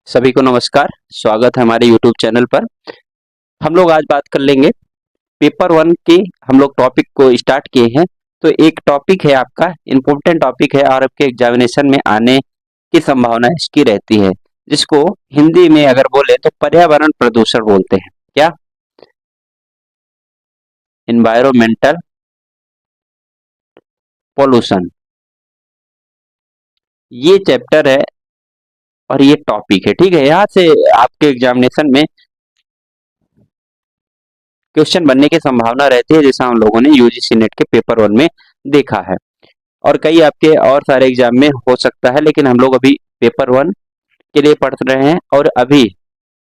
सभी को नमस्कार। स्वागत है हमारे YouTube चैनल पर। हम लोग आज बात कर लेंगे पेपर वन की। हम लोग टॉपिक को स्टार्ट किए हैं। तो एक टॉपिक है आपका इम्पोर्टेंट टॉपिक है और आपके एग्जामिनेशन में आने की संभावना इसकी रहती है, जिसको हिंदी में अगर बोले तो पर्यावरण प्रदूषण बोलते हैं। क्या? इन्वायरमेंटल पोल्यूशन, ये चैप्टर है और ये टॉपिक है। ठीक है, यहाँ से आपके एग्जामिनेशन में क्वेश्चन बनने की संभावना रहती है, जैसा हम लोगों ने यूजीसी नेट के पेपर वन में देखा है और कई आपके और सारे एग्जाम में हो सकता है, लेकिन हम लोग अभी पेपर वन के लिए पढ़ रहे हैं और अभी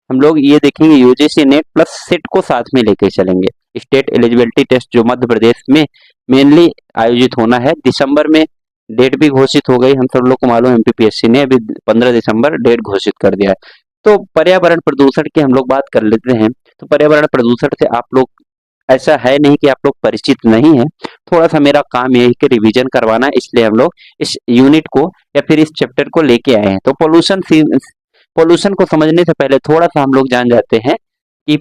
हम लोग ये देखेंगे यूजीसी नेट प्लस सेट को साथ में लेके चलेंगे। स्टेट एलिजिबिलिटी टेस्ट जो मध्य प्रदेश में मेनली आयोजित होना है, दिसंबर में डेट भी घोषित हो गई। हम सब लोग को मालूम है, एमपीपीएससी ने अभी 15 दिसंबर डेट घोषित कर दिया है। तो पर्यावरण प्रदूषण की हम लोग बात कर लेते हैं। तो पर्यावरण प्रदूषण से आप लोग, ऐसा है नहीं कि आप लोग परिचित नहीं है, थोड़ा सा मेरा काम यही कि रिवीजन करवाना है, इसलिए हम लोग इस यूनिट को या फिर इस चैप्टर को लेके आए हैं। तो पोल्यूशन को समझने से पहले थोड़ा सा हम लोग जान जाते हैं कि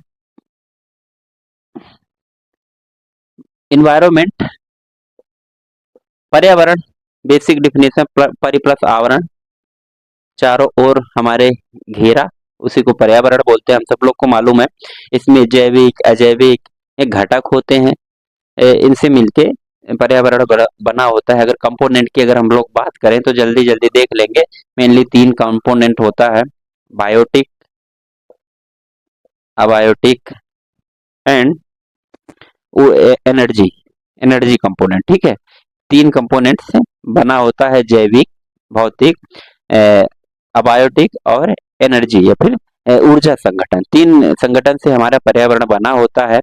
इन्वायरमेंट, पर्यावरण, बेसिक डिफिनेशन परि प्लस आवरण, चारों ओर हमारे घेरा, उसी को पर्यावरण बोलते हैं। हम सब लोग को मालूम है, इसमें जैविक अजैविक एक घटक होते हैं। इनसे मिलके पर्यावरण बना होता है। अगर कंपोनेंट की अगर हम लोग बात करें तो जल्दी जल्दी देख लेंगे। मेनली 3 कंपोनेंट होता है, biotic, abiotic and energy, energy component. ठीक है, 3 कंपोनेंट से बना होता है जैविक, भौतिक, अबायोटिक और एनर्जी या फिर ऊर्जा संगठन। 3 संगठन से हमारा पर्यावरण बना होता है।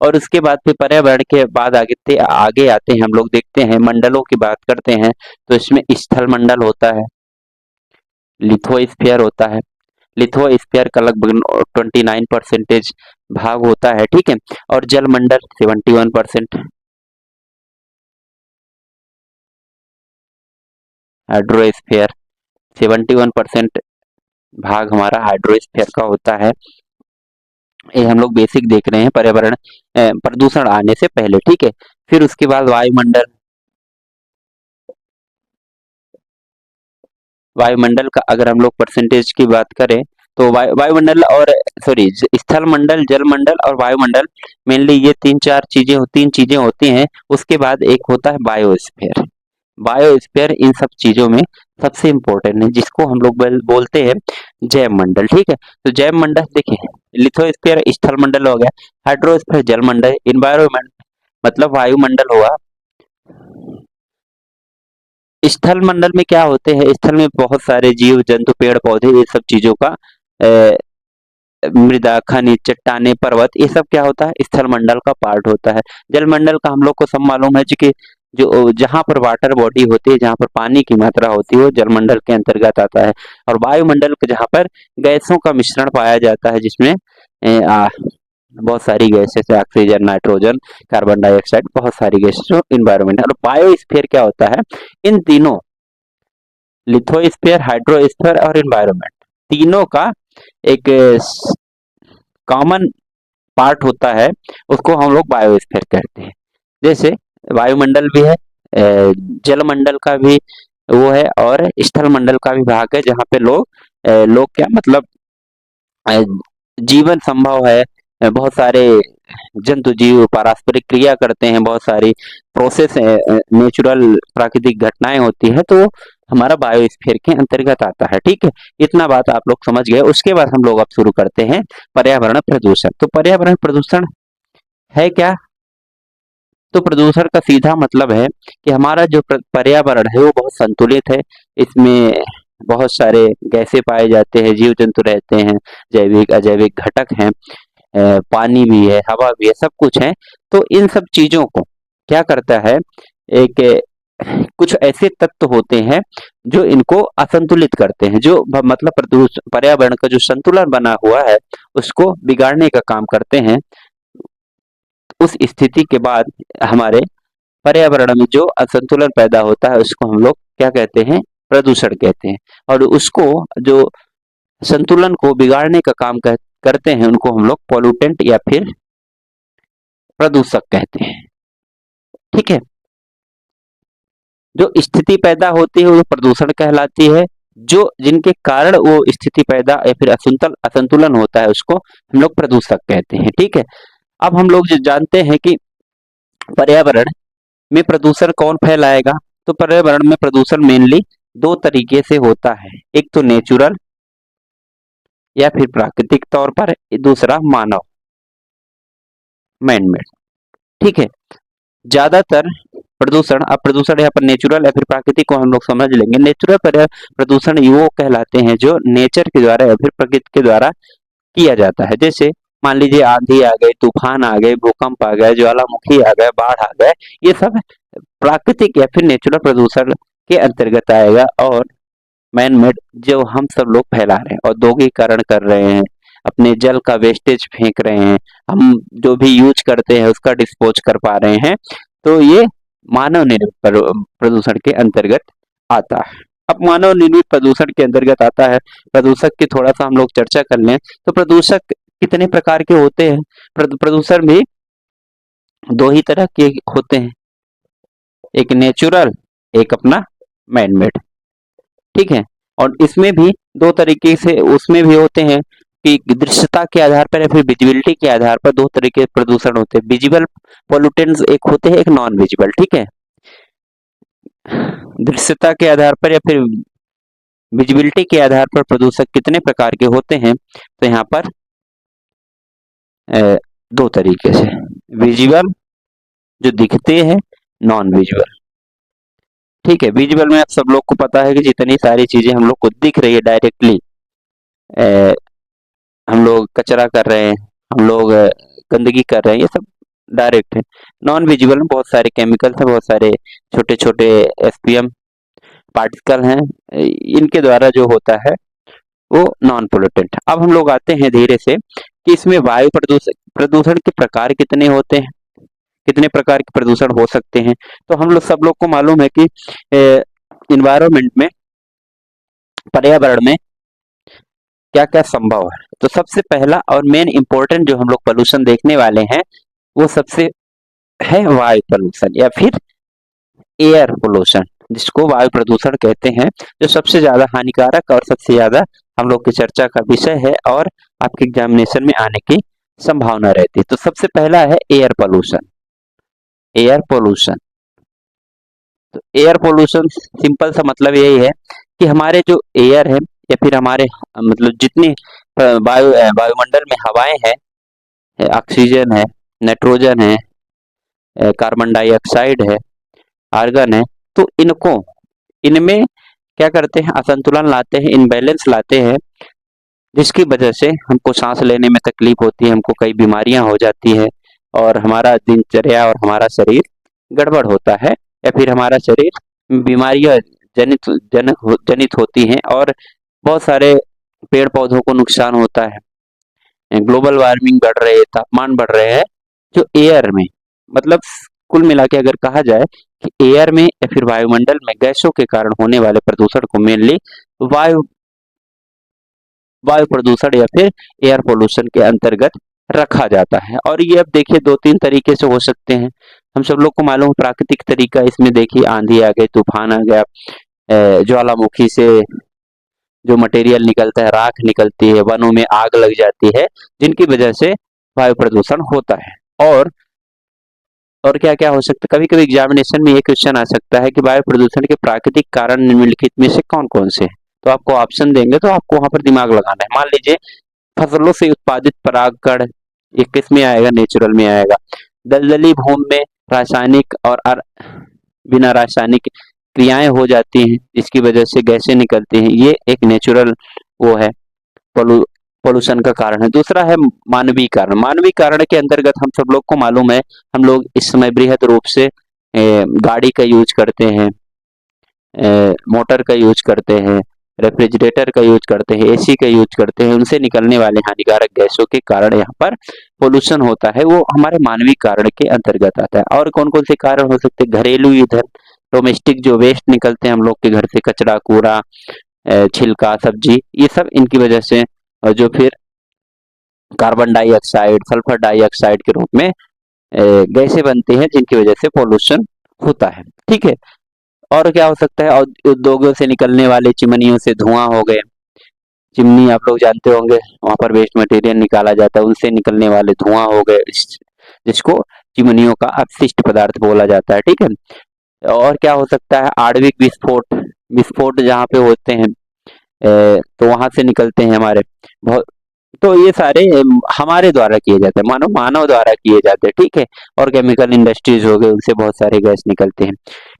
और उसके बाद फिर पर्यावरण के बाद आगे आगे आते हैं, हम लोग देखते हैं मंडलों की बात करते हैं। तो इसमें स्थल मंडल होता है, लिथोस्फीयर होता है। लिथोस्फीयर का लगभग 29% भाग होता है। ठीक है, और जलमंडल 71%, हाइड्रोस्फीयर 71% भाग हमारा हाइड्रोस्फीयर का होता है। ये हम लोग बेसिक देख रहे हैं पर्यावरण प्रदूषण आने से पहले। ठीक है, फिर उसके बाद वायुमंडल, वायुमंडल का अगर हम लोग परसेंटेज की बात करें तो वायुमंडल और सॉरी स्थल मंडल, जलमंडल और वायुमंडल, मेनली ये 3 चीजें होती हैं। उसके बाद एक होता है बायोस्फीयर। बायोस्फीयर इन सब चीजों में सबसे इंपॉर्टेंट है, जिसको हम लोग बोलते हैं जैव मंडल। ठीक है, तो जैव मंडल देखिए, लिथोस्फीयर स्थल मंडल हो गया, हाइड्रोस्फीयर जलमंडल, इन्वायरमेंट मतलब वायुमंडल हुआ। स्थल मंडल में क्या होते हैं, स्थल में बहुत सारे जीव जंतु पेड़ पौधे ये सब चीजों का मृदा खनिज चट्टाने पर्वत, ये सब क्या होता है, स्थल मंडल का पार्ट होता है। जल मंडल का हम लोग को सब मालूम है जी कि जो जहाँ पर वाटर बॉडी होती है, जहाँ पर पानी की मात्रा होती है, वो जलमंडल के अंतर्गत आता है। और वायुमंडल जहाँ पर गैसों का मिश्रण पाया जाता है, जिसमें बहुत सारी गैसेस है, ऑक्सीजन, नाइट्रोजन, कार्बन डाइऑक्साइड, बहुत सारी गैसेस जो इन्वायरमेंट। और बायोस्फीयर क्या होता है, इन तीनों, लिथोस्फीयर, हाइड्रोस्फीयर और इन्वायरमेंट, तीनों का एक कॉमन पार्ट होता है, उसको हम लोग बायोस्फीयर कहते हैं। जैसे वायुमंडल भी है, जलमंडल का भी वो है, और स्थल मंडल का भी भाग है, जहाँ पे लोग क्या मतलब अ, जीवन संभव है। बहुत सारे जंतु जीव पारस्परिक क्रिया करते हैं, बहुत सारी प्रोसेस नेचुरल प्राकृतिक घटनाएं होती है, तो हमारा बायोस्फीयर के अंतर्गत आता है। ठीक है, इतना बात आप लोग समझ गए। उसके बाद हम लोग अब शुरू करते हैं पर्यावरण प्रदूषण। तो पर्यावरण प्रदूषण है क्या? तो प्रदूषण का सीधा मतलब है कि हमारा जो पर्यावरण है वो बहुत संतुलित है। इसमें बहुत सारे गैसें पाए जाते हैं, जीव जंतु रहते हैं, जैविक अजैविक घटक हैं, पानी भी है, हवा भी है, सब कुछ है। तो इन सब चीजों को क्या करता है, एक कुछ ऐसे तत्व होते हैं जो इनको असंतुलित करते हैं, जो मतलब पर्यावरण का जो संतुलन बना हुआ है उसको बिगाड़ने का काम करते हैं। उस स्थिति के बाद हमारे पर्यावरण में जो असंतुलन पैदा होता है उसको हम लोग क्या कहते हैं, प्रदूषण कहते हैं। और उसको जो संतुलन को बिगाड़ने का काम करते हैं उनको हम लोग पॉल्यूटेंट या फिर प्रदूषक कहते हैं। ठीक है, जो स्थिति पैदा होती है वो प्रदूषण कहलाती है। जो जिनके कारण वो स्थिति पैदा या फिर असंतुलन होता है उसको हम लोग प्रदूषक कहते हैं। ठीक है, अब हम लोग जो जानते हैं कि पर्यावरण में प्रदूषण कौन फैलाएगा, तो पर्यावरण में प्रदूषण मेनली दो तरीके से होता है, एक तो नेचुरल या फिर प्राकृतिक तौर पर, दूसरा मानव मैन मेड। ठीक है, ज्यादातर प्रदूषण, अब प्रदूषण यहाँ पर नेचुरल या फिर प्राकृतिक को हम लोग समझ लेंगे। नेचुरल प्रदूषण वो कहलाते हैं जो नेचर के द्वारा या फिर प्रकृति के द्वारा किया जाता है। जैसे मान लीजिए आंधी आ गई, तूफान आ गए, भूकंप आ गए, ज्वालामुखी आ गए, बाढ़ आ गए, ये सब प्राकृतिक या फिर नेचुरल प्रदूषण के अंतर्गत आएगा। और मैन मेड जो हम सब लोग फैला रहे हैं, औद्योगिकरण कर रहे हैं, अपने जल का वेस्टेज फेंक रहे हैं, हम जो भी यूज करते हैं उसका डिस्पोज कर पा रहे हैं, तो ये मानव निर्मित प्रदूषण के अंतर्गत आता है। अब मानव निर्मित प्रदूषण के अंतर्गत आता है। प्रदूषक की थोड़ा सा हम लोग चर्चा कर लें तो प्रदूषक कितने प्रकार के होते हैं। प्रदूषण भी दो ही तरह के होते हैं, एक नेचुरल, एक अपना मैन मेड। ठीक है, और इसमें भी दो तरीके से उसमें भी होते हैं कि दृश्यता के आधार पर या फिर विजिबिलिटी के आधार पर दो तरीके के प्रदूषण होते हैं। विजिबल पोल्यूटेंट्स एक होते हैं, एक नॉन विजिबल। ठीक है, दृश्यता के आधार पर या फिर विजिबिलिटी के आधार पर प्रदूषक कितने प्रकार के होते हैं, तो यहाँ पर दो तरीके से, विजिबल जो दिखते हैं, नॉन विजुअल। ठीक है, विजुअल में आप सब लोग को पता है कि जितनी सारी चीजें हम लोग को दिख रही है डायरेक्टली, हम लोग कचरा कर रहे हैं, हम लोग गंदगी कर रहे हैं, ये सब डायरेक्ट है। नॉन विजुअल में बहुत सारे केमिकल्स हैं, बहुत सारे छोटे छोटे एसपीएम पार्टिकल हैं, इनके द्वारा जो होता है वो नॉन पोल्यूटेंट। अब हम लोग आते हैं धीरे से कि इसमें वायु प्रदूषण के प्रकार कितने होते हैं, कितने प्रकार के प्रदूषण हो सकते हैं। तो हम लोग सब लोग को मालूम है कि इन्वायरमेंट में, पर्यावरण में क्या क्या संभव है। तो सबसे पहला और मेन इंपॉर्टेंट जो हम लोग पोल्यूशन देखने वाले हैं वो सबसे है वायु प्रदूषण या फिर एयर पोल्यूशन, जिसको वायु प्रदूषण कहते हैं, जो सबसे ज्यादा हानिकारक और सबसे ज्यादा हम लोग की चर्चा का विषय है और आपके एग्जामिनेशन में आने की संभावना रहती है। तो सबसे पहला है एयर पोल्यूशन। एयर पोल्यूशन, तो एयर पोल्यूशन सिंपल सा मतलब यही है कि हमारे जो एयर है या फिर हमारे मतलब जितनी वायुमंडल में हवाएं हैं, ऑक्सीजन है, नाइट्रोजन है, कार्बन डाइऑक्साइड है, आर्गन है, तो इनमें क्या करते हैं, असंतुलन लाते हैं, इनबैलेंस लाते हैं, जिसकी वजह से हमको सांस लेने में तकलीफ होती है, हमको कई बीमारियां हो जाती है और हमारा दिनचर्या और हमारा शरीर गड़बड़ होता है या फिर हमारा शरीर बीमारियां जनित होती हैं और बहुत सारे पेड़ पौधों को नुकसान होता है। ग्लोबल वार्मिंग बढ़ रही है, तापमान बढ़ रहे हैं जो एयर में, मतलब कुल मिला के अगर कहा जाए कि एयर में या फिर वायुमंडल में गैसों के कारण होने वाले प्रदूषण को मेनली वायु प्रदूषण या फिर एयर पोल्यूशन के अंतर्गत रखा जाता है। और ये अब देखिए दो तीन तरीके से हो सकते हैं, हम सब लोग को मालूम है प्राकृतिक तरीका, इसमें देखिए आंधी आ गई, तूफान आ गया, ज्वालामुखी से जो मटेरियल निकलता है, राख निकलती है, वनों में आग लग जाती है, जिनकी वजह से वायु प्रदूषण होता है। और क्या क्या हो सकता है, कभी कभी एग्जामिनेशन में ये क्वेश्चन आ सकता है कि वायु प्रदूषण के प्राकृतिक कारण निम्नलिखित में से कौन कौन से हैं। तो आपको ऑप्शन देंगे तो आपको वहां पर दिमाग लगाना है। मान लीजिए फसलों से उत्पादित परागकण, ये किस में आएगा, नेचुरल में आएगा। दलदली भूमि में रासायनिक और बिना रासायनिक क्रियाएं हो जाती हैं, जिसकी वजह से गैसें निकलती हैं, ये एक नेचुरल वो है, पोल्यूशन का कारण है। दूसरा है मानवीय कारण। मानवीय कारण के अंतर्गत हम सब लोग को मालूम है, हम लोग इस समय बृहद रूप से गाड़ी का यूज करते हैं, मोटर का यूज करते हैं, रेफ्रिजरेटर का यूज करते हैं, एसी का यूज करते हैं, उनसे निकलने वाले हानिकारक गैसों के कारण यहाँ पर पोल्यूशन होता है, वो हमारे मानवीय कारण के अंतर्गत आता है। और कौन कौन से कारण हो सकते हैं, घरेलू ईंधन, डोमेस्टिक जो वेस्ट निकलते हैं हम लोग के घर से, कचरा कूड़ा, छिलका सब्जी, ये सब इनकी वजह से, और जो फिर कार्बन डाइऑक्साइड, सल्फर डाइऑक्साइड के रूप में गैसें बनती हैं, जिनकी वजह से पोल्यूशन होता है। ठीक है। और क्या हो सकता है, उद्योगों से निकलने वाले चिमनियों से धुआं हो गए। चिमनी आप लोग जानते होंगे, वहां पर वेस्ट मटेरियल निकाला जाता है, उनसे निकलने वाले धुआं हो गए, जिसको चिमनियों का अपशिष्ट पदार्थ बोला जाता है। ठीक है। और क्या हो सकता है, आणविक विस्फोट, विस्फोट जहाँ पे होते हैं तो वहां से निकलते हैं हमारे बहुत, तो ये सारे हमारे द्वारा किए जाते हैं, मानव मानव द्वारा किए जाते हैं। ठीक है। और केमिकल इंडस्ट्रीज हो गए, उनसे बहुत सारे गैस निकलते हैं।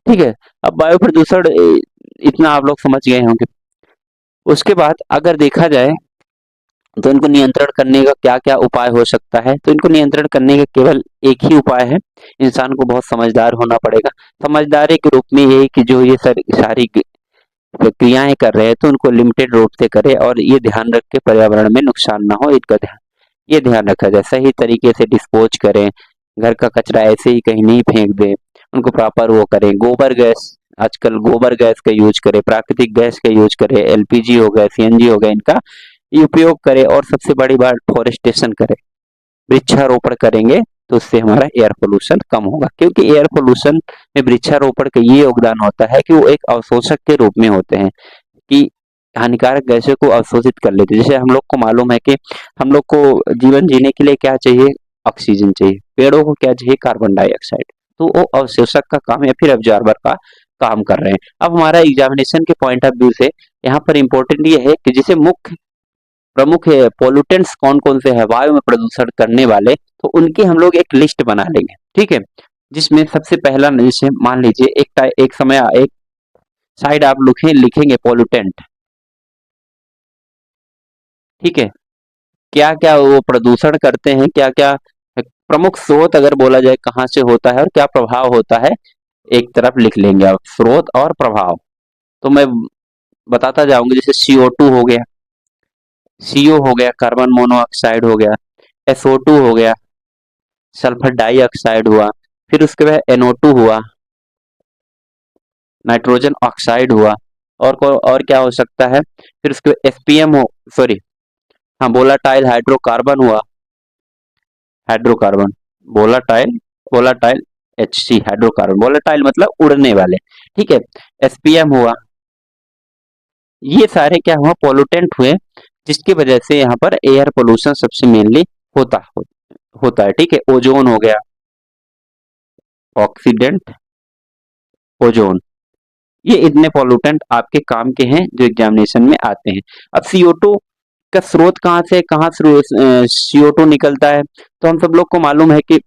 ठीक है। अब वायु प्रदूषण इतना आप लोग समझ गए होंगे। उसके बाद अगर देखा जाए तो इनको नियंत्रण करने का क्या क्या उपाय हो सकता है, तो इनको नियंत्रण करने का केवल एक ही उपाय है, इंसान को बहुत समझदार होना पड़ेगा। समझदारी के रूप में ये कि जो ये सारी क्रियाएं कर रहे हैं तो उनको लिमिटेड रूप से करे, और ये ध्यान रख के पर्यावरण में नुकसान ना हो, इनका ध्यान ये ध्यान रखा जाए। सही तरीके से डिस्पोज करें, घर का कचरा ऐसे ही कहीं नहीं फेंक दें, उनको प्रॉपर वो करें। गोबर गैस, आजकल गोबर गैस का यूज करें, प्राकृतिक गैस का यूज करें, एलपीजी हो गया, सीएनजी हो गया, इनका उपयोग करें। और सबसे बड़ी बात, फॉरेस्टेशन करें, वृक्षारोपण करेंगे तो उससे हमारा एयर पोल्यूशन कम होगा, क्योंकि एयर पोल्यूशन में वृक्षारोपण का ये योगदान होता है कि वो एक अवशोषक के रूप में होते हैं, कि हानिकारक गैसों को अवशोषित कर लेते हैं। जैसे हम लोग को मालूम है कि हम लोग को जीवन जीने के लिए क्या चाहिए, ऑक्सीजन चाहिए, पेड़ों को क्या चाहिए, कार्बन डाइऑक्साइड, तो वो अवशोषक का काम या फिर अब्जॉर्बर का काम कर रहे हैं। अब हमारा एग्जामिनेशन के पॉइंट ऑफ व्यू से यहाँ पर इंपॉर्टेंट ये है कि जिसे मुख्य प्रमुख पोल्यूटेंट्स कौन कौन से हैं वायु में प्रदूषण करने वाले, तो उनकी हम लोग एक लिस्ट बना लेंगे। ठीक है। जिसमें सबसे पहला, जैसे मान लीजिए एक समय एक साइड आप लिखेंगे पोल्यूटेंट। ठीक है। क्या क्या वो प्रदूषण करते हैं, क्या क्या प्रमुख स्रोत अगर बोला जाए कहाँ से होता है और क्या प्रभाव होता है, एक तरफ लिख लेंगे आप स्रोत और प्रभाव। तो मैं बताता जाऊंगा, जैसे CO2 हो गया, CO हो गया, कार्बन मोनोऑक्साइड हो गया, SO2 हो गया, सल्फर डाइऑक्साइड हुआ, फिर उसके बाद NO2 हुआ, नाइट्रोजन ऑक्साइड हुआ, और क्या हो सकता है, फिर उसके बाद SPM हो, सॉरी, हाँ, वोलाटाइल हाइड्रोकार्बन हुआ, hydrocarbon, volatile, volatile HC hydrocarbon, volatile मतलब उड़ने वाले। ठीक है। SPM हुआ, ये सारे क्या हुआ, पोल्यूटेंट हुए, जिसकी वजह से यहाँ पर एयर पोल्यूशन सबसे मेनली होता है। ठीक है। ओजोन हो गया, ऑक्सीडेंट, ओजोन, ये इतने पोल्यूटेंट आपके काम के हैं जो एग्जामिनेशन में आते हैं। अब CO2 का स्रोत कहाँ से, कहाँ CO2 निकलता है, तो हम सब लोग को मालूम है कि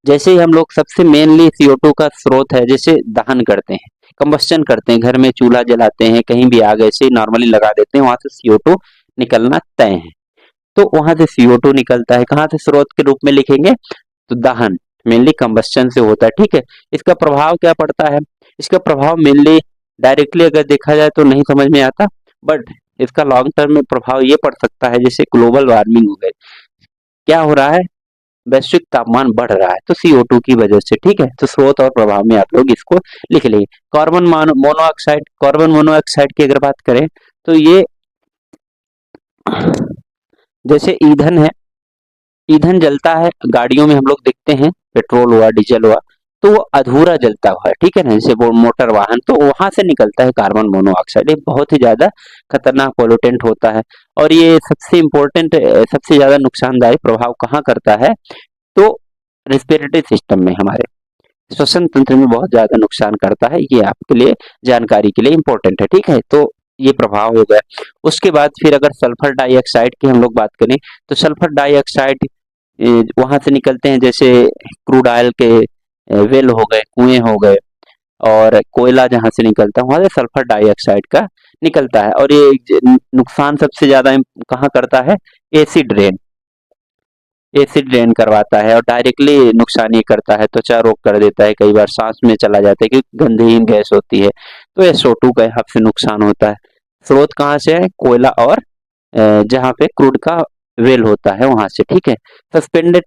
जैसे ही हम लोग, सबसे मेनली CO2 का स्रोत है, जैसे दहन करते हैं, कंबस्टन करते हैं, घर में चूल्हा जलाते हैं, कहीं भी आग ऐसे ही नॉर्मली लगा देते हैं, वहां से CO2 निकलना तय है। तो वहां से CO2 निकलता है, कहाँ से स्रोत के रूप में लिखेंगे, तो दहन, मेनली कंबस्टन से होता है। ठीक है। इसका प्रभाव क्या पड़ता है, इसका प्रभाव मेनली डायरेक्टली अगर देखा जाए तो नहीं समझ में आता, बट इसका लॉन्ग टर्म में प्रभाव ये पड़ सकता है, जैसे ग्लोबल वार्मिंग हो गई, क्या हो रहा है, वैश्विक तापमान बढ़ रहा है, तो CO2 की वजह से। ठीक है। तो स्रोत और प्रभाव में आप लोग इसको लिख लेंगे। कार्बन मोनोऑक्साइड, कार्बन मोनोऑक्साइड की अगर बात करें तो ये जैसे ईंधन है, ईंधन जलता है गाड़ियों में, हम लोग देखते हैं पेट्रोल हुआ, डीजल हुआ, तो वो अधूरा जलता हुआ है। ठीक है ना, जैसे वो मोटर वाहन, तो वहां से निकलता है कार्बन मोनोऑक्साइड, ये बहुत ही ज्यादा खतरनाक पोल्यूटेंट होता है। और ये सबसे इम्पोर्टेंट, सबसे ज्यादा नुकसानदायक प्रभाव कहाँ करता है, तो रेस्पिरेटरी सिस्टम में, हमारे श्वसन तंत्र में बहुत ज्यादा नुकसान करता है। ये आपके लिए जानकारी के लिए इम्पोर्टेंट है। ठीक है। तो ये प्रभाव हो गया। उसके बाद फिर अगर सल्फर डाइऑक्साइड की हम लोग बात करें, तो सल्फर डाइऑक्साइड वहां से निकलते हैं, जैसे क्रूड ऑयल के वेल हो गए, कुएं हो गए, और कोयला जहां से निकलता है वहां से सल्फर डाइऑक्साइड का निकलता है। और ये नुकसान सबसे ज्यादा कहाँ करता है, एसिड रेन, एसिड रेन करवाता है, और डायरेक्टली नुकसान ये करता है, त्वचा रोग कर देता है, कई बार सांस में चला जाता है क्योंकि गंधहीन गैस होती है। तो SO2 का यहाँ से नुकसान होता है। स्रोत कहाँ से है, कोयला, और जहाँ पे क्रूड का वेल होता है वहां से। ठीक है। सस्पेंडेड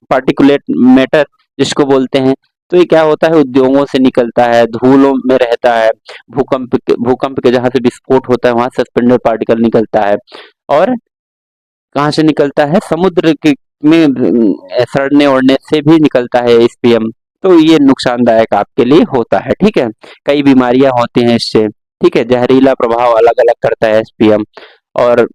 पार्टिकुलेट मैटर जिसको बोलते हैं, तो ये क्या होता है, उद्योगों से निकलता है, धूलों में रहता है, भूकंप के जहाँ से विस्फोट होता है वहां सस्पेंडेड पार्टिकल निकलता है। और कहाँ से निकलता है, समुद्र के में सड़ने ओड़ने से भी निकलता है एसपीएम। तो ये नुकसानदायक आपके लिए होता है, ठीक है। कई बीमारियां होती हैं इससे, ठीक है। जहरीला प्रभाव अलग अलग करता है एसपीएम। और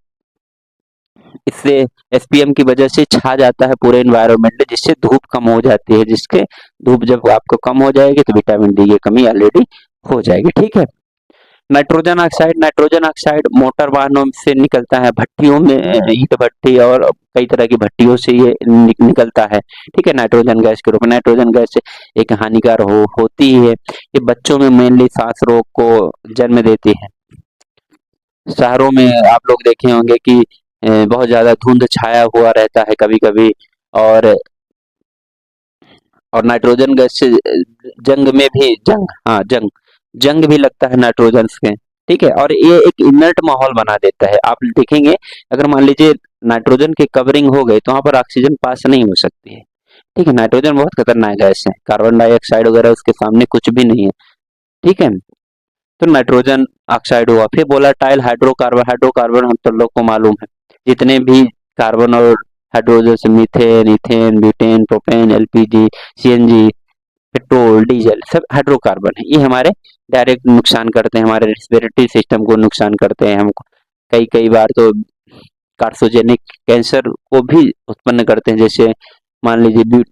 इससे एसपीएम की वजह से छा जाता है पूरे एनवायरनमेंट में, जिससे धूप कम हो जाती है, जिसके धूप जब आपको कम हो जाएगी तो विटामिन डी की कमी ऑलरेडी हो जाएगी, ठीक है। नाइट्रोजन ऑक्साइड मोटर वाहनों से निकलता है, भट्टियों में ईंट भट्टी और कई तरह की भट्टियों से ये निकलता है, ठीक है। नाइट्रोजन गैस के रूप में, नाइट्रोजन गैस एक हानिकार होती है। ये बच्चों में मेनली सांस रोग को जन्म देती है। शहरों में आप लोग देखे होंगे कि बहुत ज्यादा धुंध छाया हुआ रहता है कभी कभी। और नाइट्रोजन गैस से जंग में भी जंग भी लगता है नाइट्रोजन से, ठीक है। और ये एक इनर्ट माहौल बना देता है। आप देखेंगे अगर मान लीजिए नाइट्रोजन की कवरिंग हो गई तो वहां पर ऑक्सीजन पास नहीं हो सकती है, ठीक है। नाइट्रोजन बहुत खतरनाक गैस है, कार्बन डाइऑक्साइड वगैरह उसके सामने कुछ भी नहीं है, ठीक है। तो नाइट्रोजन ऑक्साइड हुआ। फिर वोलेटाइल हाइड्रोकार्बन, हाइड्रोकार्बन हम सब लोग को मालूम है, जितने भी कार्बन और हाइड्रोजन से methane, ethane, butane, propane, LPG, CNG, petrol, diesel, सब हाइड्रोकार्बन है। ये हमारे डायरेक्ट नुकसान करते हैं, हमारे रेस्पिरेटरी सिस्टम को नुकसान करते हैं हमको। कई कई बार तो कार्सोजेनिक कैंसर को भी उत्पन्न करते हैं, जैसे मान लीजिए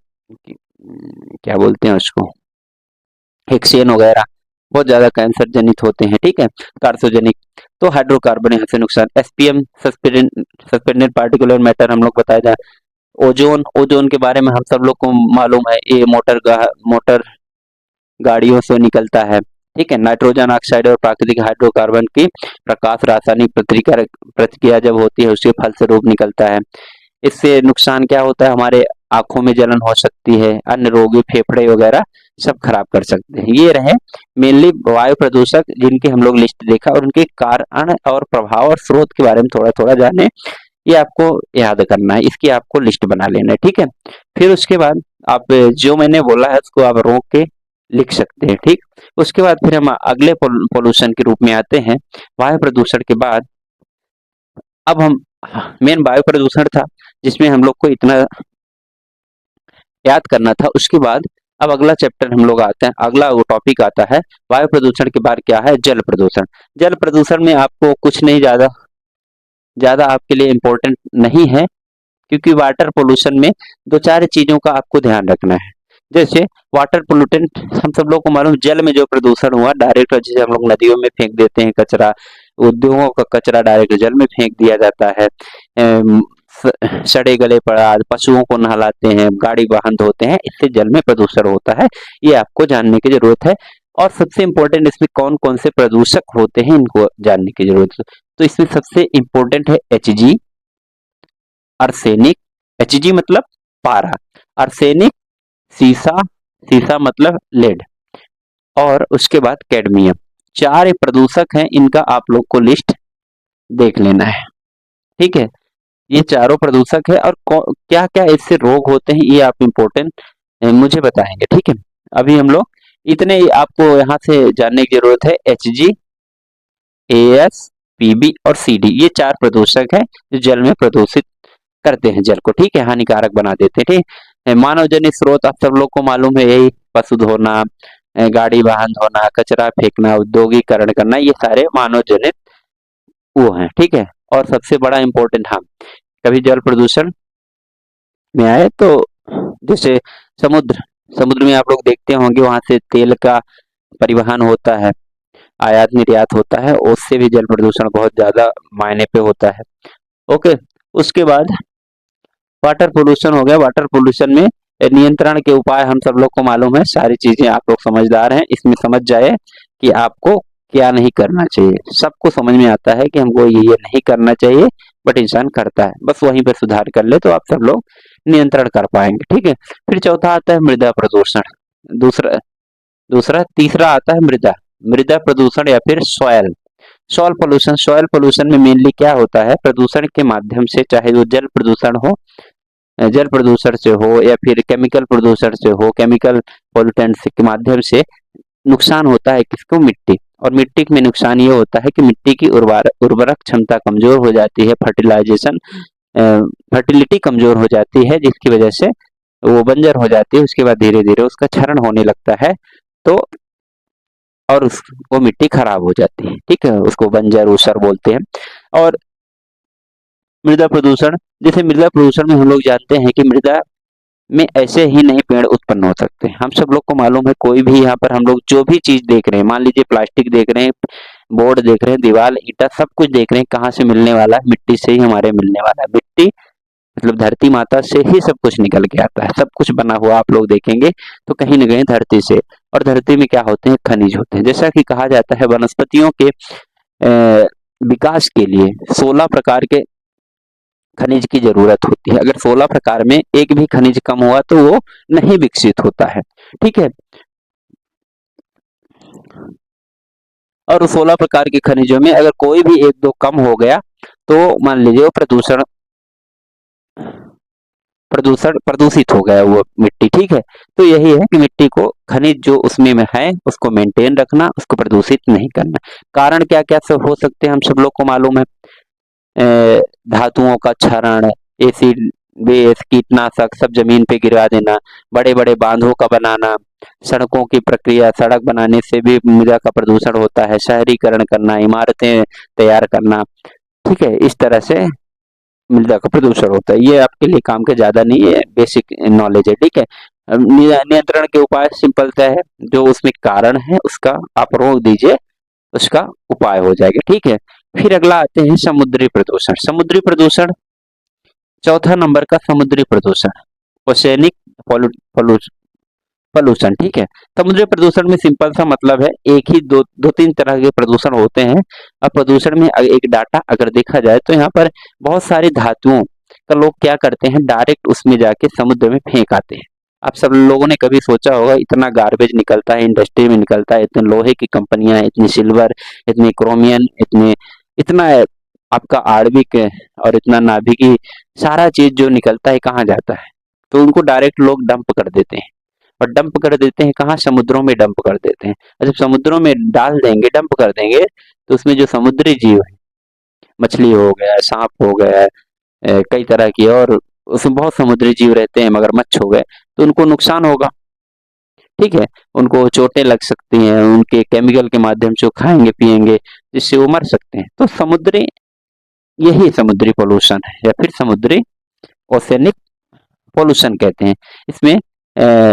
क्या बोलते हैं उसको, हेक्सेन वगैरह, बहुत ज्यादा कैंसर जनित होते हैं, ठीक है, कार्सोजेनिक। तो हाइड्रोकार्बन यहाँ से नुकसान। एसपीएम सस्पेंडेड पार्टिकुलर मैटर हम लोग बताया जाए। ओजोन, ओजोन के बारे में हम सब लोग को मालूम है, ये मोटर गाड़ियों से निकलता है, ठीक है। नाइट्रोजन ऑक्साइड और प्राकृतिक हाइड्रोकार्बन की प्रकाश रासायनिक प्रतिक्रिया जब होती है उसके फलस्वरूप निकलता है। इससे नुकसान क्या होता है, हमारे आंखों में जलन हो सकती है, अन्य रोगी फेफड़े वगैरह सब खराब कर सकते हैं। ये रहे मेनली वायु प्रदूषक जिनकी हम लोग लिस्ट देखा, और उनके कारण और प्रभाव और स्रोत के बारे में थोड़ा थोड़ा जाने। ये आपको याद करना है, इसकी आपको लिस्ट बना लेना है, ठीक है। फिर उसके बाद आप जो मैंने बोला है उसको आप रोक के लिख सकते हैं, ठीक। उसके बाद फिर हम अगले पोल्यूशन के रूप में आते हैं, वायु प्रदूषण के बाद। अब हम मेन वायु प्रदूषण था जिसमें हम लोग को इतना याद करना था। उसके बाद अब अगला चैप्टर हम लोग आते हैं, अगला वो टॉपिक आता है वायु प्रदूषण के बाद क्या है, जल प्रदूषण। जल प्रदूषण में आपको कुछ नहीं ज्यादा ज्यादा आपके लिए इम्पोर्टेंट नहीं है, क्योंकि वाटर पोल्यूशन में दो चार चीजों का आपको ध्यान रखना है। जैसे वाटर पोल्यूटेंट हम सब लोग को मालूम, जल में जो प्रदूषण हुआ डायरेक्ट, जैसे हम लोग नदियों में फेंक देते हैं कचरा, उद्योगों का कचरा डायरेक्ट जल में फेंक दिया जाता है। सड़े गले पदार्थ, पशुओं को नहलाते हैं, गाड़ी वाहन धोते हैं, इससे जल में प्रदूषण होता है। ये आपको जानने की जरूरत है। और सबसे इम्पोर्टेंट इसमें कौन कौन से प्रदूषक होते हैं इनको जानने की जरूरत है। तो इसमें सबसे इम्पोर्टेंट है एचजी, अर्सेनिक, एचजी मतलब पारा, अर्सेनिक सीसा, सीसा मतलब लेड, और उसके बाद कैडमियम। चार प्रदूषक हैं, इनका आप लोग को लिस्ट देख लेना है, ठीक है। ये चारों प्रदूषक है और क्या क्या इससे रोग होते हैं ये आप इम्पोर्टेंट मुझे बताएंगे, ठीक है। अभी हम लोग इतने ही आपको यहाँ से जानने की जरूरत है। एचजी, एएस, पीबी और सीडी, ये चार प्रदूषक हैं जो जल में प्रदूषित करते हैं जल को, ठीक है, हानिकारक बना देते हैं, ठीक है। मानव जनित स्रोत आप सब लोग को मालूम है, यही पशु धोना, गाड़ी वाहन धोना, कचरा फेंकना, औद्योगिकरण करना, ये सारे मानव जनित वो हैं, ठीक है। और सबसे बड़ा इम्पोर्टेंट, हाँ, कभी जल प्रदूषण में आए तो जैसे समुद्र, समुद्र में आप लोग देखते होंगे वहां से तेल का परिवहन होता है, आयात निर्यात होता है, उससे भी जल प्रदूषण बहुत ज्यादा मायने पे होता है, ओके। उसके बाद वाटर पोल्यूशन हो गया। वाटर पोल्यूशन में नियंत्रण के उपाय हम सब लोग को मालूम है, सारी चीजें आप लोग समझदार हैं, इसमें समझ जाए कि आपको क्या नहीं करना चाहिए। सबको समझ में आता है कि हमको ये नहीं करना चाहिए, बट इंसान करता है, बस वहीं पर सुधार कर ले तो आप सब लोग नियंत्रण कर पाएंगे, ठीक है। फिर चौथा आता है मृदा प्रदूषण, दूसरा दूसरा तीसरा आता है मृदा मृदा प्रदूषण या फिर soil soil pollution. Soil pollution में मेनली क्या होता है, प्रदूषण के माध्यम से, चाहे वो जल प्रदूषण हो जल प्रदूषण से हो या फिर केमिकल प्रदूषण से हो, केमिकल पॉल्यूटेंट्स के माध्यम से नुकसान होता है किसको? मिट्टी। और मिट्टी में नुकसान ये होता है कि मिट्टी की उर्वरक क्षमता कमजोर हो जाती है, फर्टिलिटी कमजोर हो जाती है, जिसकी वजह से वो बंजर हो जाती है। उसके बाद धीरे धीरे उसका क्षरण होने लगता है, तो और वो मिट्टी खराब हो जाती है, ठीक है, उसको बंजर ऊसर बोलते हैं। और मृदा प्रदूषण, जैसे मृदा प्रदूषण में हम लोग जानते हैं कि मृदा में ऐसे ही नहीं पेड़ उत्पन्न हो सकते। हम सब लोग को मालूम है, कोई भी यहाँ पर हम लोग जो भी चीज देख रहे हैं, मान लीजिए प्लास्टिक देख रहे हैं, बोर्ड देख रहे हैं, दीवार, ईटा, सब कुछ देख रहे हैं, कहाँ से मिलने वाला है? मिट्टी से ही हमारे मिलने वाला है। मिट्टी मतलब धरती माता से ही सब कुछ निकल के आता है, सब कुछ बना हुआ आप लोग देखेंगे तो कहीं न कहीं धरती से। और धरती में क्या होते हैं? खनिज होते हैं। जैसा कि कहा जाता है वनस्पतियों के विकास के लिए 16 प्रकार के खनिज की जरूरत होती है। अगर 16 प्रकार में एक भी खनिज कम हुआ तो वो नहीं विकसित होता है, ठीक है। और 16 प्रकार के खनिजों में अगर कोई भी एक दो कम हो गया तो मान लीजिए वो प्रदूषित हो गया वो मिट्टी, ठीक है। तो यही है कि मिट्टी को खनिज जो उसमें में है उसको मेंटेन रखना, उसको प्रदूषित नहीं करना। कारण क्या क्या सब हो सकते हैं हम सब लोग को मालूम है। धातुओं का क्षरण, एसिड बेस, कीटनाशक सब जमीन पे गिरा देना, बड़े बड़े बांधों का बनाना, सड़कों की प्रक्रिया, सड़क बनाने से भी मृदा का प्रदूषण होता है, शहरीकरण करना, इमारतें तैयार करना, ठीक है। इस तरह से मृदा का प्रदूषण होता है। ये आपके लिए काम के ज्यादा नहीं है, बेसिक नॉलेज है, ठीक है। नियंत्रण के उपाय सिंपल सा है, जो उसमें कारण है उसका आप रोक दीजिए, उसका उपाय हो जाएगा, ठीक है। फिर अगला आते हैं समुद्री प्रदूषण। समुद्री प्रदूषण चौथा नंबर का समुद्री प्रदूषण, ओशेनिक पोल्यूशन, ठीक है। समुद्री प्रदूषण में सिंपल सा मतलब है, एक ही दो तीन तरह के प्रदूषण होते हैं। अब प्रदूषण में एक डाटा अगर देखा जाए तो यहाँ पर बहुत सारी धातुओं का लोग क्या करते हैं, डायरेक्ट उसमें जाके समुद्र में फेंक आते हैं। आप सब लोगों ने कभी सोचा होगा, इतना गार्बेज निकलता है, इंडस्ट्री में निकलता है, इतने लोहे की कंपनियां, इतनी सिल्वर, इतनी क्रोमियम, इतना आपका आणविक और इतना नाभिकीय सारा चीज जो निकलता है कहाँ जाता है? तो उनको डायरेक्ट लोग डंप कर देते हैं। और डंप कर देते हैं कहाँ? समुद्रों में डंप कर देते हैं। और जब समुद्रों में डाल देंगे, डंप कर देंगे, तो उसमें जो समुद्री जीव है, मछली हो गया, सांप हो गया, कई तरह की और उसमें बहुत समुद्री जीव रहते हैं, मगरमच्छ हो गए, तो उनको नुकसान होगा, ठीक है। उनको चोटें लग सकती हैं, उनके केमिकल के माध्यम से वो खाएंगे पिएंगे, जिससे वो मर सकते हैं। तो समुद्री, यही समुद्री पोल्यूशन है या फिर समुद्री ओसेनिक पोल्यूशन कहते हैं। इसमें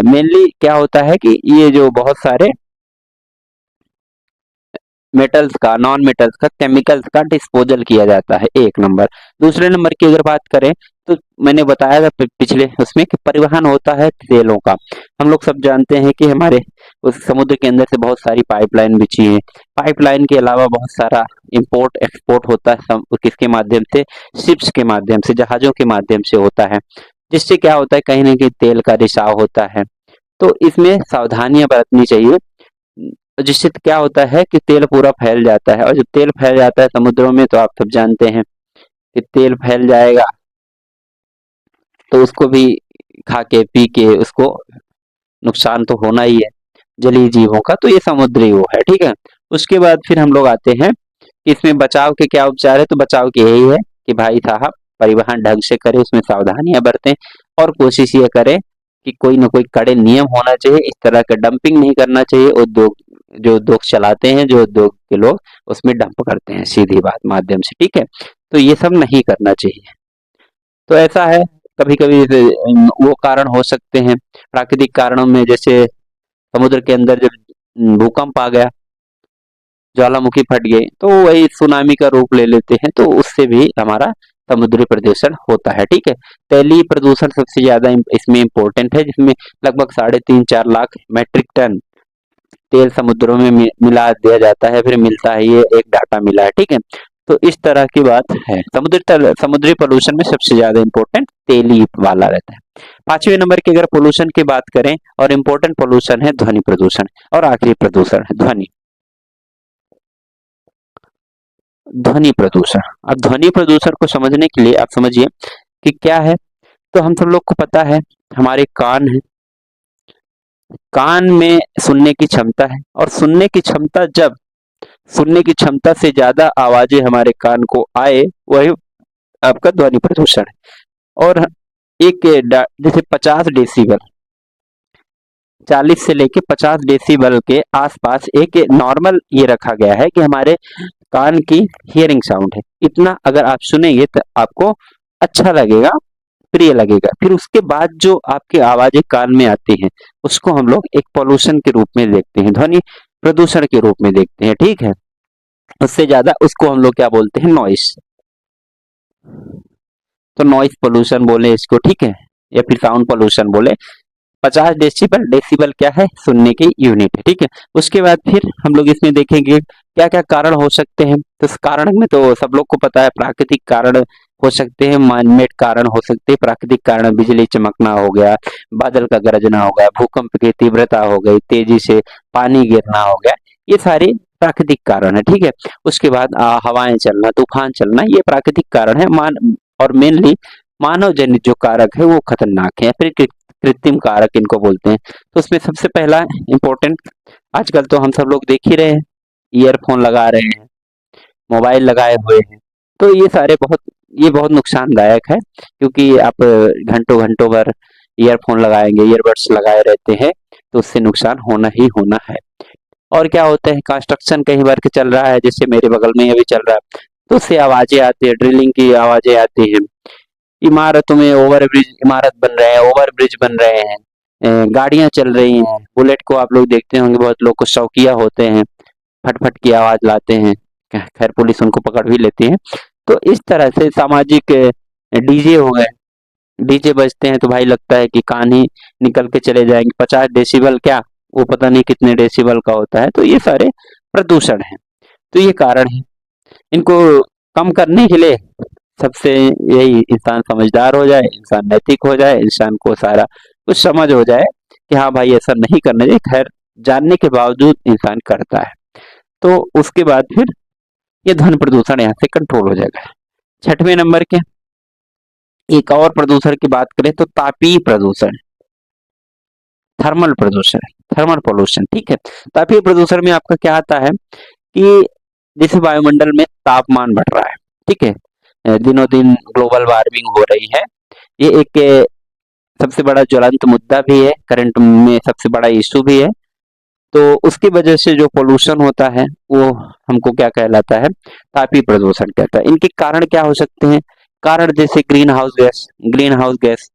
मेनली क्या होता है कि ये जो बहुत सारे मेटल्स का, नॉन मेटल्स का, केमिकल्स का डिस्पोजल किया जाता है, एक नंबर। दूसरे नंबर की अगर बात करें तो मैंने बताया था पिछले उसमें कि परिवहन होता है तेलों का। हम लोग सब जानते हैं कि हमारे उस समुद्र के अंदर से बहुत सारी पाइपलाइन बिछी है। पाइपलाइन के अलावा बहुत सारा इंपोर्ट एक्सपोर्ट होता है, किसके माध्यम से? शिप्स के माध्यम से, जहाजों के माध्यम से होता है, जिससे क्या होता है, कहीं ना कहीं तेल का रिसाव होता है। तो इसमें सावधानियां बरतनी चाहिए, जिससे क्या होता है कि तेल पूरा फैल जाता है। और जब तेल फैल जाता है समुद्रों में तो आप सब जानते हैं कि तेल फैल जाएगा तो उसको भी खा के पी के उसको नुकसान तो होना ही है जलीय जीवों का। तो ये समुद्री वो है, ठीक है। उसके बाद फिर हम लोग आते हैं कि इसमें बचाव के क्या उपचार है। तो बचाव के यही है कि भाई साहब परिवहन ढंग से करें, उसमें सावधानियां बरतें और कोशिश ये करें कि कोई ना कोई कड़े नियम होना चाहिए। इस तरह का डंपिंग नहीं करना चाहिए। उद्योग, जो उद्योग चलाते हैं, जो उद्योग के लोग उसमें डंप करते हैं सीधी बात माध्यम से, ठीक है। तो ये सब नहीं करना चाहिए। तो ऐसा है, कभी कभी वो कारण हो सकते हैं प्राकृतिक कारणों में, जैसे समुद्र के अंदर जब भूकंप आ गया, ज्वालामुखी फट गई, तो वही सुनामी का रूप ले लेते हैं, तो उससे भी हमारा समुद्री प्रदूषण होता है, ठीक है। तैलीय प्रदूषण सबसे ज्यादा इसमें इम्पोर्टेंट है, जिसमें लगभग 3.5-4 लाख मैट्रिक टन तेल समुद्रों में मिला दिया जाता है, फिर मिलता है, ये एक डाटा मिला है, ठीक है। तो इस तरह की बात है। समुद्री पोल्यूशन में सबसे ज्यादा इंपॉर्टेंट तेली वाला रहता है। 5वें नंबर की अगर पोल्यूशन की बात करें और इम्पोर्टेंट पोल्यूशन है ध्वनि प्रदूषण, और आखिरी प्रदूषण है ध्वनि प्रदूषण। अब ध्वनि प्रदूषण को समझने के लिए आप समझिए कि क्या है। तो हम सब लोग को पता है हमारे कान है, कान में सुनने की क्षमता है, और सुनने की क्षमता जब सुनने की क्षमता से ज्यादा आवाजें हमारे कान को आए, वही आपका ध्वनि प्रदूषण है। और जैसे 50 डेसिबल, 40 से लेके 50 डेसिबल के आसपास एक नॉर्मल ये रखा गया है कि हमारे कान की हियरिंग साउंड है। इतना अगर आप सुनेंगे तो आपको अच्छा लगेगा, प्रिय लगेगा। फिर उसके बाद जो आपकी आवाजें कान में आती हैं, उसको हम लोग एक पॉल्यूशन के रूप में देखते हैं, ध्वनि प्रदूषण के रूप में देखते हैं, ठीक है। उससे ज्यादा उसको हम लोग क्या बोलते हैं, नॉइस। तो नॉइस पोल्यूशन बोले इसको, ठीक है, या फिर साउंड पोल्यूशन बोले। 50 डेसिबल, डेसिबल क्या है, सुनने की यूनिट है, ठीक है। उसके बाद फिर हम लोग इसमें देखेंगे क्या क्या कारण हो सकते हैं। तो इस कारण में तो सब लोग को पता है, प्राकृतिक कारण हो सकते हैं, मैनमेड कारण हो सकते हैं। प्राकृतिक कारण बिजली चमकना हो गया, बादल का गरजना हो गया, भूकंप की तीव्रता हो गई, तेजी से पानी गिरना हो गया, ये सारे प्राकृतिक कारण है, ठीक है। उसके बाद हवाएं चलना, तूफान चलना, ये प्राकृतिक कारण है। और मेनली मानव जनित जो कारक है वो खतरनाक है, फिर कृत्रिम कारक इनको बोलते हैं। तो उसमें सबसे पहला इम्पोर्टेंट, आजकल तो हम सब लोग देख ही रहे हैं, ईयरफोन लगा रहे हैं, मोबाइल लगाए हुए हैं। तो ये बहुत नुकसानदायक है, क्योंकि आप घंटों घंटों भर ईयरफोन लगाएंगे, ईयरबड्स लगाए रहते हैं, तो उससे नुकसान होना ही होना है। और क्या होता है, कंस्ट्रक्शन कहीं वर्क चल रहा है, जैसे मेरे बगल में अभी चल रहा है, तो उससे आवाजें आती है, ड्रिलिंग की आवाजें आती है। इमारतों में ओवरब्रिज, इमारत बन रहे हैं, ओवरब्रिज बन रहे हैं, गाड़ियां चल रही हैं। बुलेट को आप लोग देखते होंगे, बहुत लोग को शौकिया होते हैं, फट-फट की आवाज लाते हैं। खैर पुलिस उनको पकड़ भी लेती है। तो इस तरह से सामाजिक डीजे हो गए, डीजे बजते हैं तो भाई लगता है कि कान ही निकल के चले जाएंगे। 50 डेसिबल क्या, वो पता नहीं कितने डेसिबल का होता है। तो ये सारे प्रदूषण हैं, तो ये कारण है। इनको कम करने के लिए सबसे यही, इंसान समझदार हो जाए, इंसान नैतिक हो जाए, इंसान को सारा कुछ समझ हो जाए कि हाँ भाई ऐसा नहीं करना चाहिए। खैर जानने के बावजूद इंसान करता है, तो उसके बाद फिर ये ध्वनि प्रदूषण यहाँ से कंट्रोल हो जाएगा। छठवें नंबर के एक और प्रदूषण की बात करें तो तापीय प्रदूषण, थर्मल प्रदूषण, थर्मल पोल्यूशन, ठीक है। तापीय प्रदूषण में आपका क्या आता है कि जैसे वायुमंडल में तापमान बढ़ रहा है, ठीक है, दिनों दिन ग्लोबल वार्मिंग हो रही है। ये एक सबसे बड़ा ज्वलंत मुद्दा भी है, करंट में सबसे बड़ा इशू भी है। तो उसकी वजह से जो पोल्यूशन होता है वो हमको क्या कहलाता है, तापीय प्रदूषण कहता है। इनके कारण क्या हो सकते हैं, कारण जैसे green house gas, green house gas,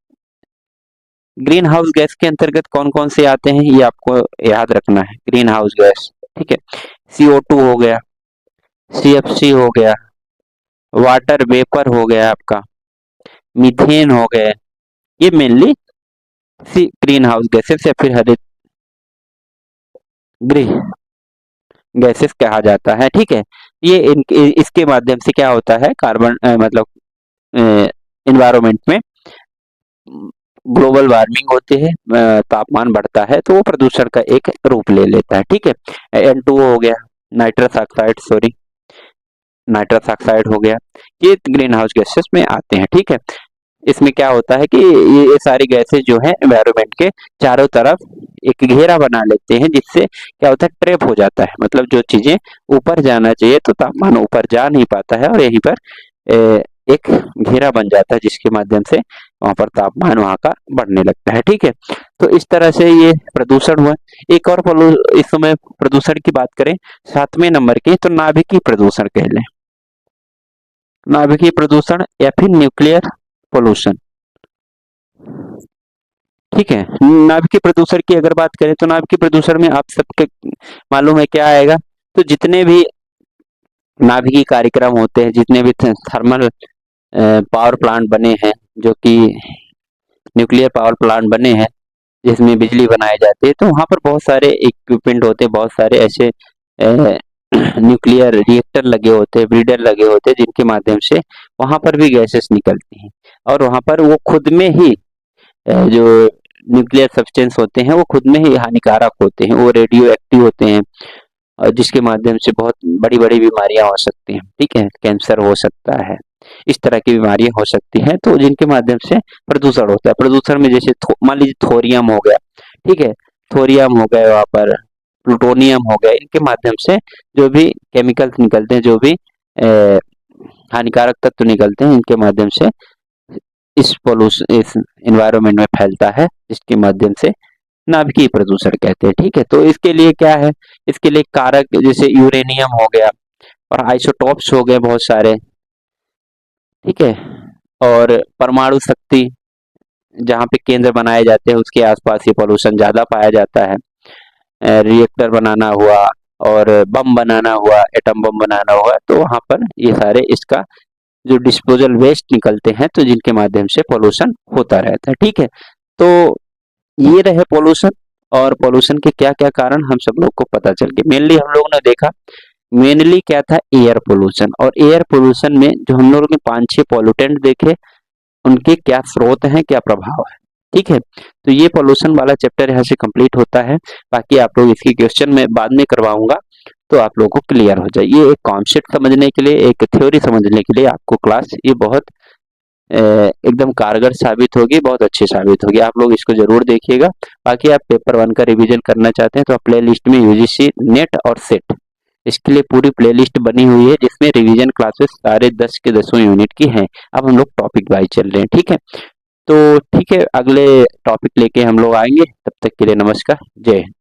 green house gas के अंतर्गत कौन कौन से आते हैं ये आपको याद रखना है। ग्रीन हाउस गैस, ठीक है, CO2 हो गया, CFC हो गया, वाटर वेपर हो गया आपका, मीथेन हो गए, ये मेनली ग्रीन हाउस गैसेस या फिर हरित गृह गैसेस कहा जाता है, ठीक है। ये इसके माध्यम से क्या होता है, कार्बन मतलब एनवायरमेंट में ग्लोबल वार्मिंग होती है, तापमान बढ़ता है, तो वो प्रदूषण का एक रूप ले लेता है, ठीक है। N2O हो गया, nitrous oxide, sorry nitrous oxide हो गया, ये ग्रीन हाउस गैसेस में आते हैं, ठीक है। इसमें क्या होता है कि ये सारी गैसेस जो है एनवायरमेंट के चारों तरफ एक घेरा बना लेते हैं, जिससे क्या होता है, ट्रैप हो जाता है। मतलब जो चीजें ऊपर जाना चाहिए तो तापमान ऊपर जा नहीं पाता है, और यहीं पर एक घेरा बन जाता है, जिसके माध्यम से वहां पर तापमान वहां का बढ़ने लगता है, ठीक है। तो इस तरह से ये प्रदूषण हुआ। एक और इस समय प्रदूषण की बात करें 7वें नंबर की, तो नाभिकीय प्रदूषण कह लें, नाभिकीय प्रदूषण या फिर न्यूक्लियर पोल्यूशन, ठीक है। नाभिकीय प्रदूषण की अगर बात करें तो नाभिकीय प्रदूषण में आप सबके मालूम है क्या आएगा, तो जितने भी नाभिकीय कार्यक्रम होते हैं, जितने भी थर्मल पावर प्लांट बने हैं, जो कि न्यूक्लियर पावर प्लांट बने हैं जिसमें बिजली बनाई जाती है, तो वहां पर बहुत सारे इक्विपमेंट होते हैं, बहुत सारे ऐसे न्यूक्लियर रिएक्टर लगे होते हैं, ब्रीडर लगे होते हैं, जिनके माध्यम से वहां पर भी गैसेस निकलती हैं, और वहां पर वो खुद में ही जो न्यूक्लियर सब्सटेंस होते हैं वो खुद में ही हानिकारक होते हैं, वो रेडियो एक्टिव होते हैं, और जिसके माध्यम से बहुत बड़ी बड़ी बीमारियां हो सकती हैं, ठीक है, कैंसर हो सकता है, इस तरह की बीमारियां हो सकती हैं, तो जिनके माध्यम से प्रदूषण होता है। प्रदूषण में जैसे मान लीजिए थोरियम हो गया, ठीक है, थोरियम हो गए, वहाँ पर प्लूटोनियम हो गया, इनके माध्यम से जो भी केमिकल्स निकलते हैं, जो भी हानिकारक तत्व निकलते हैं, इनके माध्यम से इस पोल्यूशन इस एनवायरनमेंट में फैलता है, जिसके माध्यम से नाभिकीय प्रदूषण कहते हैं। ठीक है, तो इसके लिए क्या है, इसके लिए कारक जैसे यूरेनियम हो गया और आइसोटोप्स हो गए बहुत सारे, ठीक है, और परमाणु शक्ति जहाँ पे केंद्र बनाए जाते हैं उसके आसपास ये पोल्यूशन ज्यादा पाया जाता है। रिएक्टर बनाना हुआ और बम बनाना हुआ, एटम बम बनाना हुआ, तो वहां पर ये सारे इसका जो डिस्पोजल वेस्ट निकलते हैं, तो जिनके माध्यम से पोल्यूशन होता रहता है। ठीक है, तो ये रहे पोल्यूशन, और पोल्यूशन के क्या क्या कारण हम सब लोग को पता चल गया। मेनली हम लोगों ने देखा, मेनली क्या था, एयर पोल्यूशन। और एयर पोल्यूशन में जो हम लोगों ने 5-6 पोल्यूटेंट देखे, उनके क्या स्रोत हैं, क्या प्रभाव है। ठीक है, तो ये पोल्यूशन वाला चैप्टर यहाँ से कंप्लीट होता है। बाकी आप लोग इसकी क्वेश्चन में बाद में करवाऊंगा, तो आप लोगों को क्लियर हो जाए। ये एक कॉन्सेप्ट समझने के लिए, एक थ्योरी समझने के लिए आपको क्लास ये बहुत एकदम कारगर साबित होगी, बहुत अच्छी साबित होगी। आप लोग इसको जरूर देखिएगा। बाकी आप पेपर 1 का रिवीजन करना चाहते हैं तो आप प्ले लिस्ट में यूजीसी नेट और सेट, इसके लिए पूरी प्लेलिस्ट बनी हुई है, जिसमें रिवीजन क्लासेस सारे 10 के 10 यूनिट की हैं। अब हम लोग टॉपिक वाइज चल रहे हैं। ठीक है, तो ठीक है, अगले टॉपिक लेके हम लोग आएंगे। तब तक के लिए नमस्कार, जय हिंद।